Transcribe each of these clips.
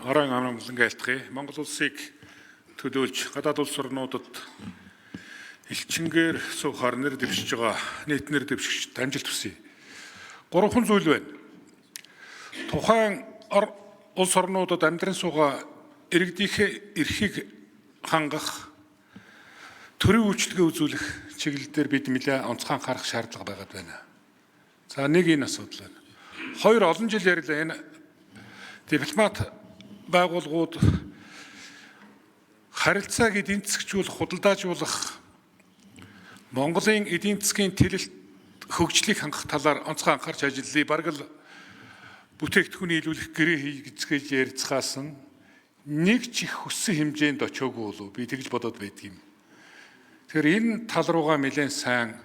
Орон амгалан айлтгая. Монгол улсыг төлөөлж гадаад улс орнуудад элчингээр суухаар нэр дэвшиж байгаа нийт нэр дэвшигч амжилт хүсье. Гурван зүйл байна. Тухайн улс орнуудад амьдран суугаа иргэдийнхээ эрхийг хангах, төрийн үйлчлэгээ үзүүлэх чиглэлээр бид нэлээд онцгой анхаарах шаардлага байгаад байна. За нэг энэ асуудал байна. Хоёр олон жил ярьлаа энэ дипломат байгууллагууд харилцааг эдийн засгчуулах, худалдаажуулах, Монголын эдийн засгийн тэлэлт хөгжлийг хангах талаар онцгой анхаарч ажиллая. Бараг л бүтээгдэхүүний нийлүүлэх гэрээ хийгцгээж ярилцгаас нь нэг ч их хүссэн хэмжээнд очоогүй болов би тэгж бодоод байдгийм. Тэгэхээр энэ тал руугаа нэлээд сайн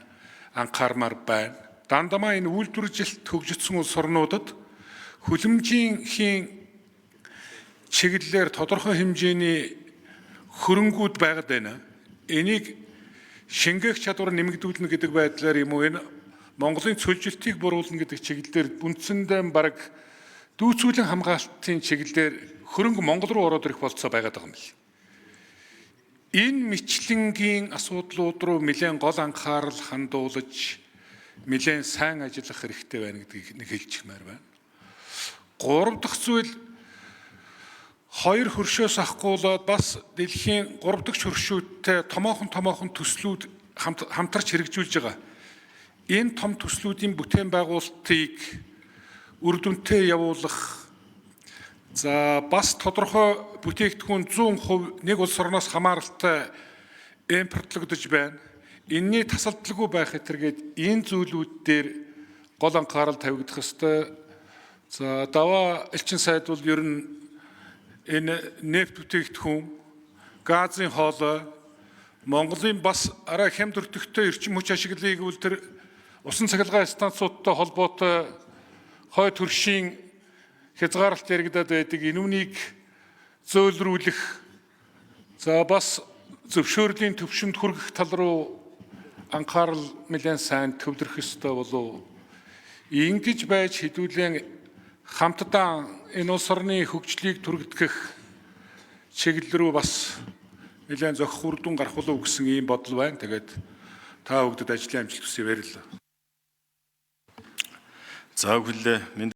анхаармаар байна. Дандамаа энэ үйлдвэржилт хөгжсөн улс орнуудад хүлэмжийн чиглэлээр тодорхой хэмжээний хөрөнгүүд байгаад байна. Энийг шингээх чадвар нэмэгдүүлнэ гэдэг байдлаар юм уу энэ Монголын цөлжилтийг буруулна гэдэг чиглэлээр үндсэндээ бараг дүүцүүлэн хамгаалтын чиглэлээр хөрөнгө Монгол руу ороод ирэх болцоо байгаад байгаа юм л. Энэ мэтлэнгийн асуудлууд руу нэлээд гол анхаарал хандуулж нэлээд сайн ажиллах хэрэгтэй байна гэдгийг нэг хэлчихмээр байна. Гурав дахь зүйл хоёр хөршөөс ахгуулаад бас дэлхийн 3 дахь хөршөөтэй томоохон төслүүд хамтарч хэрэгжүүлж байгаа. Энэ том төслүүдийн бүтээн байгуулалтыг үр дүнтэй явуулах, за бас тодорхой бүтээгдэхүүн 100% нэг улс орноос хамааралтай импортлогдож байна. Энэний тасалдалгүй байх хэрэгэд энэ зүйлүүд дээр гол анхаарал тавигдах ёстой. За даваа элчин сайд бол ер нь энэ нефт бүтээгдэхүүн, газын хоолой, Монголын бас арай хямд өртөгтэй эрчим хүч ашиглалыг үл тэр усан цахилгаан станцуудтай холбоотой хой төршийн хязгаарлалт яригадаад байдаг. Энүүнийг зөөлрүүлэх, за бас зөвшөөрлийн төвшөнд хүргэх тал руу анхаарал нэлээд сайн төвлөрөх ёстой болов. Ингэж байж хэдүүлэн хамтдаа энэ улс орны хөгжлийг түргэх чиглэл рүү бас нэлээд зохих үр дүн гарах болов гэсэн ийм бодол байна. Тэгээд та бүгдэд ажлын амжилт хүсье, баярлалаа. За бүхэлдээ